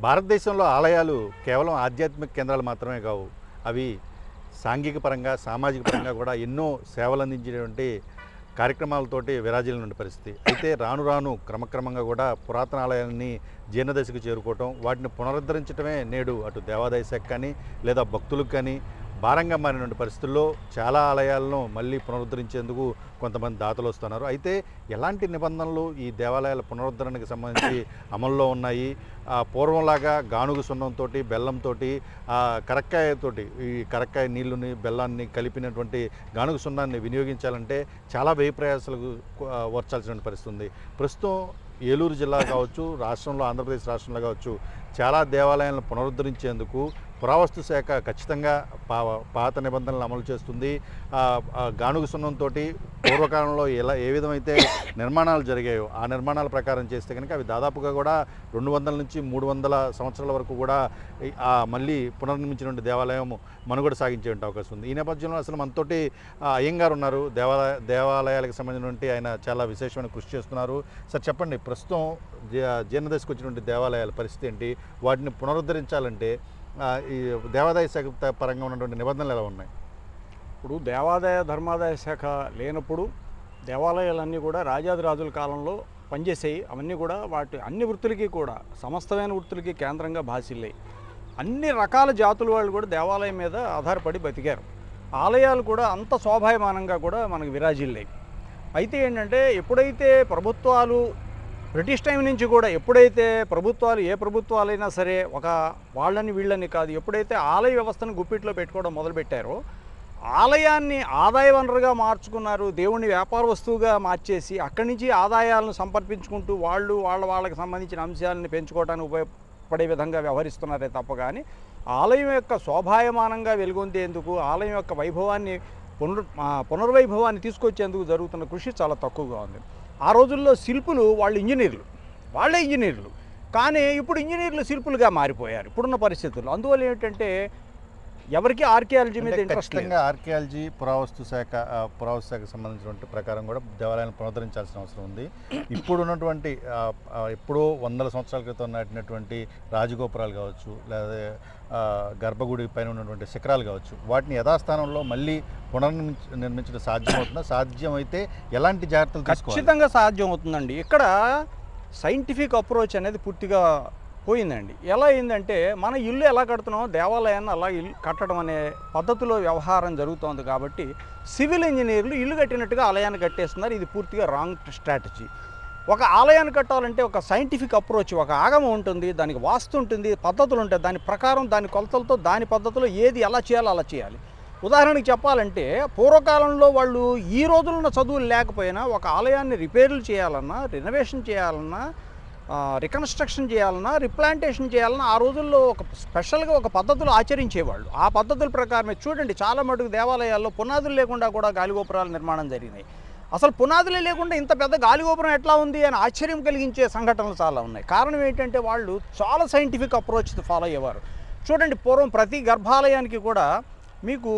భారతదేశంలో ఆలయాలు కేవలం ఆధ్యాత్మిక కేంద్రాలు మాత్రమే కావు. అవి సాంఘిక పరంగా, సామాజిక పరంగా కూడా ఎన్నో సేవలు అందించేటువంటి కార్యక్రమాలతోటి విరాజిల్లిన పరిస్థితి. అయితే రాను రాను క్రమక్రమంగా కూడా పురాతన ఆలయాలని జీర్ణదశకు చేరుకోవటం, వాటిని పునరుద్ధరించడమే నేడు అటు దేవాదాయ శాఖ కానీ లేదా భక్తులకు కానీ భారంగా మారిన పరిస్థితుల్లో చాలా ఆలయాలను మళ్ళీ పునరుద్ధరించేందుకు కొంతమంది దాతలు వస్తున్నారు. అయితే ఎలాంటి నిబంధనలు ఈ దేవాలయాల పునరుద్ధరణకు సంబంధించి అమల్లో ఉన్నాయి? పూర్వంలాగా గానుగు సున్నంతో, బెల్లంతో, కరక్కాయతోటి, ఈ కరక్కాయ నీళ్ళని బెల్లాన్ని కలిపినటువంటి గానుగు సున్నాన్ని వినియోగించాలంటే చాలా వ్యయ ప్రయాసాలకు వర్చాల్సిన పరిస్థితి ఉంది. ప్రస్తుతం ఏలూరు జిల్లా కావచ్చు, రాష్ట్రంలో ఆంధ్రప్రదేశ్ రాష్ట్రంలో కావచ్చు, చాలా దేవాలయాలను పునరుద్ధరించేందుకు పురావస్తు శాఖ ఖచ్చితంగా పాత నిబంధనలు అమలు చేస్తుంది. గానుగు సున్నంతో పూర్వకాలంలో ఏ విధమైతే నిర్మాణాలు జరిగాయో ఆ నిర్మాణాల ప్రకారం చేస్తే కనుక అవి దాదాపుగా కూడా 200 నుంచి 300 సంవత్సరాల వరకు కూడా మళ్ళీ పునర్నిర్మించినటువంటి దేవాలయం మనుగడ సాగించే అవకాశం ఉంది. ఈ నేపథ్యంలో అసలు మనతోటి అయ్యంగారు ఉన్నారు, దేవాలయాలకు సంబంధించినటువంటి ఆయన చాలా విశేషమైన కృషి చేస్తున్నారు. సార్ చెప్పండి, ప్రస్తుతం జీర్ణదశకు వచ్చినటువంటి దేవాలయాల పరిస్థితి ఏంటి? వాటిని పునరుద్ధరించాలంటే ఈ దేవాదాయ శాఖ పరంగా ఉన్నటువంటి నిబంధనలు ఎలా ఉన్నాయి? ఇప్పుడు దేవాదాయ ధర్మాదాయ శాఖ లేనప్పుడు దేవాలయాలన్నీ కూడా రాజాదిరాజుల కాలంలో పనిచేసాయి. అవన్నీ కూడా వాటి అన్ని వృత్తులకి కూడా సమస్తమైన వృత్తులకి కేంద్రంగా భాసిల్లాయి. అన్ని రకాల జాతుల వాళ్ళు కూడా దేవాలయం మీద ఆధారపడి బతికారు. ఆలయాలు కూడా అంత శోభాయమానంగా కూడా మనకు విరాజిల్లాయి. అయితే ఏంటంటే ఎప్పుడైతే ప్రభుత్వాలు బ్రిటిష్ టైం నుంచి కూడా ఎప్పుడైతే ప్రభుత్వాలు ఏ ప్రభుత్వాలైనా సరే ఒక వాళ్ళని వీళ్ళని కాదు, ఎప్పుడైతే ఆలయ వ్యవస్థను గుప్పిట్లో పెట్టుకోవడం మొదలుపెట్టారో ఆలయాన్ని ఆదాయ వనరుగా మార్చుకున్నారు. దేవుణ్ణి వ్యాపార వస్తువుగా మార్చేసి అక్కడి నుంచి ఆదాయాలను సంపర్పించుకుంటూ వాళ్ళకి సంబంధించిన అంశాలను పెంచుకోవడానికి ఉపయోగపడే విధంగా వ్యవహరిస్తున్నారే తప్ప కానీ ఆలయం యొక్క శోభాయమానంగా వెలుగొందేందుకు, ఆలయం యొక్క వైభవాన్ని పునర్వైభవాన్ని తీసుకొచ్చేందుకు జరుగుతున్న కృషి చాలా తక్కువగా ఉంది. ఆ రోజుల్లో శిల్పులు వాళ్ళే ఇంజనీర్లు, కానీ ఇప్పుడు ఇంజనీర్లు శిల్పులుగా మారిపోయారు ఇప్పుడున్న పరిస్థితుల్లో. అందువల్ల ఏంటంటే ఎవరికి ఆర్కియాలజీ మీద ఇంట్రెస్ట్ లేదు. ఆర్కియాలజీ పురావస్తు శాఖకు సంబంధించినటువంటి ప్రకారం కూడా దేవాలయాలను పునరుద్ధరించాల్సిన అవసరం ఉంది. ఇప్పుడు ఉన్నటువంటి ఎప్పుడో 100 సంవత్సరాల క్రితం నాటినటువంటి రాజగోపురాలు కావచ్చు, లేదా గర్భగుడి పైన ఉన్నటువంటి శిఖరాలు కావచ్చు, వాటిని యథాస్థానంలో మళ్ళీ పునర్నిర్మించడం సాధ్యమవుతుందా? సాధ్యమైతే ఎలాంటి జాగ్రత్తలు తీసుకోవాలి? ఖచ్చితంగా సాధ్యం అవుతుందండి. ఇక్కడ సైంటిఫిక్ అప్రోచ్ అనేది పూర్తిగా పోయిందండి. ఎలా అయిందంటే మన ఇల్లు ఎలా కడుతున్నామో దేవాలయాన్ని అలా ఇల్లు కట్టడం అనే పద్ధతిలో వ్యవహారం జరుగుతోంది. కాబట్టి సివిల్ ఇంజనీర్లు ఇల్లు కట్టినట్టుగా ఆలయాన్ని కట్టేస్తున్నారు. ఇది పూర్తిగా రాంగ్ స్ట్రాటజీ. ఒక ఆలయాన్ని కట్టాలంటే ఒక సైంటిఫిక్ అప్రోచ్, ఒక ఆగమం ఉంటుంది, దానికి వాస్తు ఉంటుంది, పద్ధతులు ఉంటాయి. దాని ప్రకారం, దాని కొలతలతో, దాని పద్ధతిలో ఏది ఎలా చేయాలో అలా చేయాలి. ఉదాహరణకి చెప్పాలంటే పూర్వకాలంలో వాళ్ళు ఈ రోజులున్న చదువులు లేకపోయినా ఒక ఆలయాన్ని రిపేర్లు చేయాలన్నా, రెనోవేషన్ చేయాలన్నా, రికన్స్ట్రక్షన్ చేయాలన్నా, రిప్లాంటేషన్ చేయాలన్నా ఆ రోజుల్లో ఒక స్పెషల్గా ఒక పద్ధతులు ఆచరించేవాళ్ళు. ఆ పద్ధతుల ప్రకారమే చూడండి చాలా మటుకు దేవాలయాల్లో పునాదులు లేకుండా కూడా గాలిగోపురాల నిర్మాణం జరిగినాయి. అసలు పునాదులే లేకుండా ఇంత పెద్ద గాలిగోపురం ఎట్లా ఉంది అని ఆశ్చర్యం కలిగించే సంఘటనలు చాలా ఉన్నాయి. కారణం ఏంటంటే వాళ్ళు చాలా సైంటిఫిక్ అప్రోచ్ ఫాలో అయ్యేవారు. చూడండి, పూర్వం ప్రతి గర్భాలయానికి కూడా మీకు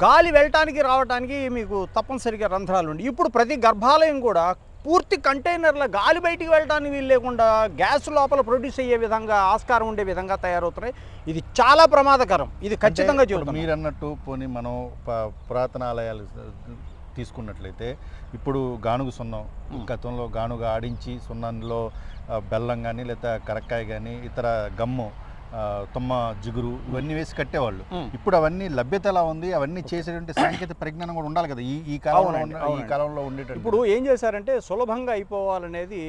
గాలి వెళ్ళటానికి రావడానికి మీకు తప్పనిసరిగా రంధ్రాలు ఉండి, ఇప్పుడు ప్రతి గర్భాలయం కూడా పూర్తి కంటైనర్ల గాలి బయటికి వెళ్ళడానికి వీలు లేకుండా గ్యాస్ లోపల ప్రొడ్యూస్ అయ్యే విధంగా, ఆస్కారం ఉండే విధంగా తయారవుతున్నాయి. ఇది చాలా ప్రమాదకరం. ఇది ఖచ్చితంగా చెబుతాం. మీరు అన్నట్టు పోనీ మనం పురాతన ఆలయాలు తీసుకున్నట్లయితే ఇప్పుడు గానుగు సున్నం, గతంలో గానుగ ఆడించి సున్నంలో బెల్లం కానీ లేదా కరక్కాయ కానీ ఇతర గమ్ము, తుమ్మ జిగురు ఇవన్నీ వేసి కట్టేవాళ్ళు. ఇప్పుడు అవన్నీ లభ్యత ఎలా ఉంది? అవన్నీ చేసేటువంటి సాంకేతిక పరిజ్ఞానం కూడా ఉండాలి కదా ఈ కాలంలో ఉండేటప్పుడు. ఇప్పుడు ఏం చేశారంటే సులభంగా అయిపోవాలనేది,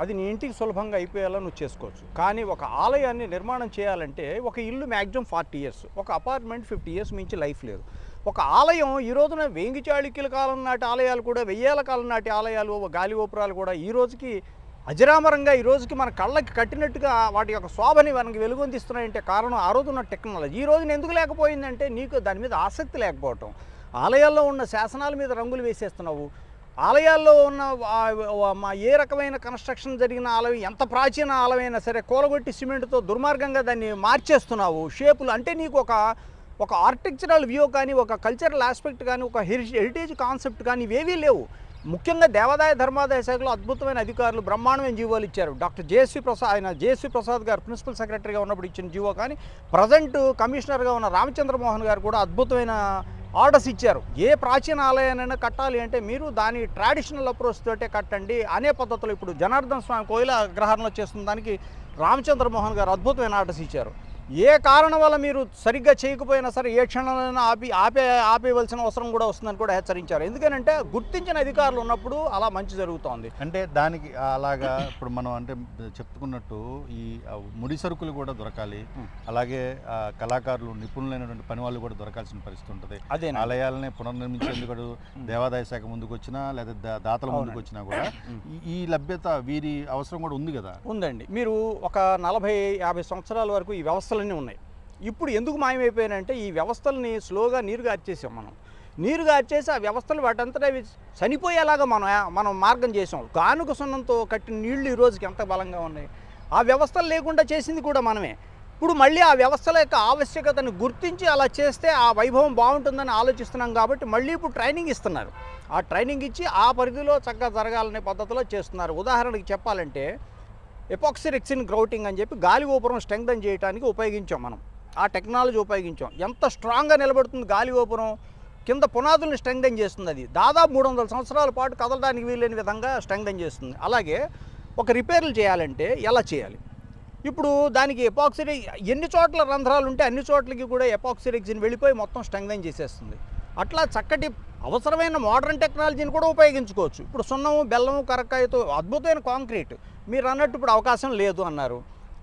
అది నీ ఇంటికి సులభంగా అయిపోయేలా నువ్వు చేసుకోవచ్చు. కానీ ఒక ఆలయాన్ని నిర్మాణం చేయాలంటే ఒక ఇల్లు మ్యాక్సిమం 40 years, ఒక అపార్ట్మెంట్ 50 years మించి లైఫ్ లేదు. ఒక ఆలయం ఈ రోజున వేంగి చాళుక్యుల కాలం నాటి ఆలయాలు కూడా, 1000 ఏళ్ల కాలం నాటి ఆలయాలు, గాలిగోపురాలు కూడా ఈ రోజుకి అజరామరంగా ఈ రోజుకి మన కళ్ళకి కట్టినట్టుగా వాటి యొక్క శోభని మనకి వెలుగొందిస్తున్నాయంటే కారణం ఆ రోజు ఉన్న టెక్నాలజీ. ఈ రోజున ఎందుకు లేకపోయిందంటే నీకు దాని మీద ఆసక్తి లేకపోవటం. ఆలయాల్లో ఉన్న శాసనాల మీద రంగులు వేసేస్తున్నావు. ఆలయాల్లో ఉన్న ఏ రకమైన కన్స్ట్రక్షన్ జరిగిన ఆలయం, ఎంత ప్రాచీన ఆలయమైనా సరే కూలగొట్టి సిమెంట్తో దుర్మార్గంగా దాన్ని మార్చేస్తున్నావు షేపులు. అంటే నీకు ఒక ఆర్కిటెక్చరల్ వ్యూ కానీ, ఒక కల్చరల్ ఆస్పెక్ట్ కానీ, ఒక హెరిటేజ్ కాన్సెప్ట్ కానీ ఇవేవీ లేవు. ముఖ్యంగా దేవాదాయ ధర్మాదాయ శాఖలో అద్భుతమైన అధికారులు బ్రహ్మాండమైన జీవోలు ఇచ్చారు. డాక్టర్ జేఎస్వి ప్రసాద్, ఆయన జేఎస్వి ప్రసాద్ గారు ప్రిన్సిపల్ సెక్రటరీగా ఉన్నప్పుడు ఇచ్చిన జీవో, కానీ ప్రజెంట్ కమిషనర్గా ఉన్న రామచంద్రమోహన్ గారు కూడా అద్భుతమైన ఆర్డర్స్ ఇచ్చారు. ఏ ప్రాచీన ఆలయానైనా కట్టాలి అంటే మీరు దాని ట్రెడిషనల్ అప్రోచ్ తోటే కట్టండి అనే పద్ధతిలో ఇప్పుడు జనార్దన స్వామి కోయిల అగ్రహారంలో చేస్తున్న దానికి రామచంద్రమోహన్ గారు అద్భుతమైన ఆర్డర్స్ ఇచ్చారు. ఏ కారణం వల్ల మీరు సరిగ్గా చేయకపోయినా సరే ఏ క్షణంలోనైనా ఆపేయవలసిన అవసరం కూడా వస్తుందని కూడా హెచ్చరించారు. ఎందుకనంటే గుర్తించిన అధికారులు ఉన్నప్పుడు అలా మంచి జరుగుతోంది. అంటే దానికి అలాగా ఇప్పుడు మనం అంటే చెప్పుకున్నట్టు ఈ ముడి సరుకులు కూడా దొరకాలి, అలాగే కళాకారులు నిపుణులైనటువంటి పని వాళ్ళు కూడా దొరకాల్సిన పరిస్థితి ఉంటుంది. అదే ఆలయాలని పునర్నిర్మించేందుకు దేవాదాయ శాఖ ముందుకు వచ్చినా లేదా దాతల ముందుకు వచ్చినా కూడా ఈ లభ్యత వీరి అవసరం కూడా ఉంది కదా. ఉందండి. మీరు ఒక 40-50 సంవత్సరాల వరకు ఈ వ్యవస్థలన్నీ ఉన్నాయి. ఇప్పుడు ఎందుకు మాయమైపోయాయంటే ఈ వ్యవస్థల్ని స్లోగా నీరుగా అర్చేసాం. నీరుగా అర్చేసి ఆ వ్యవస్థలు వాటంతటా చనిపోయేలాగా మనం మార్గం చేసాం. కానుక సున్నంతో కట్టిన నీళ్లు ఈ రోజుకి ఎంత బలంగా ఉన్నాయి. ఆ వ్యవస్థలు లేకుండా చేసింది కూడా మనమే. ఇప్పుడు మళ్ళీ ఆ వ్యవస్థల యొక్క ఆవశ్యకతను గుర్తించి అలా చేస్తే ఆ వైభవం బాగుంటుందని ఆలోచిస్తున్నాం కాబట్టి మళ్ళీ ఇప్పుడు ట్రైనింగ్ ఇస్తున్నారు. ఆ ట్రైనింగ్ ఇచ్చి ఆ పరిధిలో చక్కగా జరగాలనే పద్ధతిలో చేస్తున్నారు. ఉదాహరణకి చెప్పాలంటే ఎపాక్సీ రెక్సిన్ గ్రౌటింగ్ అని చెప్పి గాలి గోపురం స్ట్రెంగ్తన్ చేయడానికి ఉపయోగించాం. మనం ఆ టెక్నాలజీ ఉపయోగించాం. ఎంత స్ట్రాంగ్గా నిలబడుతుంది గాలి గోపురం, కింద పునాదులను స్ట్రెంగ్తన్ చేస్తుంది. అది దాదాపు 300 సంవత్సరాల పాటు కదలడానికి వీలైన విధంగా స్ట్రెంగ్తన్ చేస్తుంది. అలాగే ఒక రిపేర్లు చేయాలంటే ఎలా చేయాలి, ఇప్పుడు దానికి ఎపాక్సీ ఎన్ని చోట్ల రంధ్రాలు ఉంటే అన్ని చోట్లకి కూడా ఎపాక్సీ రెక్సిన్ వెళ్ళిపోయి మొత్తం స్ట్రెంగ్తన్ చేసేస్తుంది. అట్లా చక్కటి అవసరమైన మోడర్న్ టెక్నాలజీని కూడా ఉపయోగించుకోవచ్చు. ఇప్పుడు సున్నము, బెల్లము, కరక్కాయతో అద్భుతమైన కాంక్రీట్ మీరు అన్నట్టు ఇప్పుడు అవకాశం లేదు అన్నారు.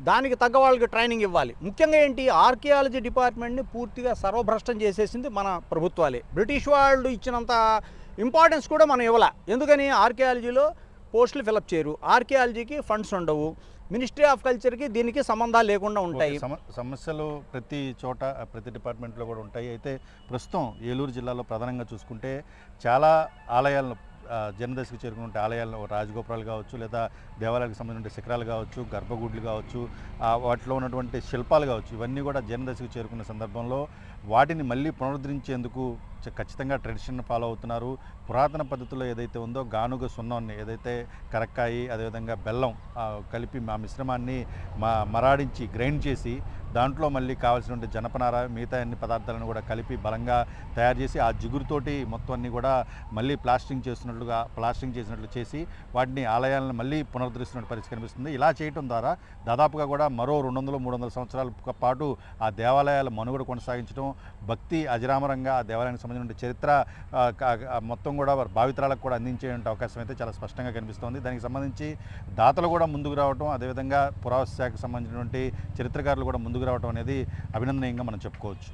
దానికి తగ్గ వాళ్ళకి ట్రైనింగ్ ఇవ్వాలి. ముఖ్యంగా ఏంటి, ఆర్కియాలజీ డిపార్ట్మెంట్ని పూర్తిగా సర్వభ్రష్టం చేసేసింది మన ప్రభుత్వాలే. బ్రిటిష్ వాళ్ళు ఇచ్చినంత ఇంపార్టెన్స్ కూడా మనం ఇవ్వాల. ఎందుకని ఆర్కియాలజీలో పోస్టులు ఫిలప్ చేయరు, ఆర్కియాలజీకి ఫండ్స్ ఉండవు, మినిస్ట్రీ ఆఫ్ కల్చర్కి దీనికి సంబంధాలు లేకుండా ఉంటాయి. సమస్యలు ప్రతి చోట ప్రతి డిపార్ట్మెంట్లో కూడా ఉంటాయి. అయితే ప్రస్తుతం ఏలూరు జిల్లాలో ప్రధానంగా చూసుకుంటే చాలా ఆలయాలను జనదశకు చేరుకుంటే ఆలయాల్లో రాజగోపురాలు కావచ్చు, లేదా దేవాలయాలకు సంబంధించిన శిఖరాలు కావచ్చు, గర్భగుడ్లు కావచ్చు, వాటిలో ఉన్నటువంటి శిల్పాలు కావచ్చు, ఇవన్నీ కూడా జనదశకు చేరుకున్న సందర్భంలో వాటిని మళ్ళీ పునరుద్ధరించేందుకు ఖచ్చితంగా ట్రెడిషన్ ఫాలో అవుతున్నారు. పురాతన పద్ధతిలో ఏదైతే ఉందో గానుగ సున్నాన్ని, ఏదైతే కరక్కాయి అదేవిధంగా బెల్లం కలిపి ఆ మిశ్రమాన్ని మరాడించి గ్రైండ్ చేసి దాంట్లో మళ్ళీ కావాల్సినటువంటి జనపనార మిగతా అన్ని పదార్థాలను కూడా కలిపి బలంగా తయారు చేసి ఆ జిగురుతోటి మొత్తం అన్ని కూడా మళ్ళీ ప్లాస్టింగ్ చేసినట్లు చేసి వాటిని ఆలయాలను మళ్ళీ పునరుద్ధరిస్తున్న పరిస్థితి కనిపిస్తుంది. ఇలా చేయడం ద్వారా దాదాపుగా కూడా మరో 200-300 సంవత్సరాల పాటు ఆ దేవాలయాల మనుగడ కొనసాగించడం, భక్తి అజరామరంగా ఆ దేవాలయానికి సంబంధించిన చరిత్ర మొత్తం కూడా భావితరాలకు కూడా అందించే అవకాశం అయితే చాలా స్పష్టంగా కనిపిస్తోంది. దానికి సంబంధించి దాతలు కూడా ముందుకు రావడం, అదేవిధంగా పురావస్తు శాఖకు సంబంధించినటువంటి చరిత్రకారులు కూడా ముందుకు రావడం అనేది అభినందనీయంగా మనం చెప్పుకోవచ్చు.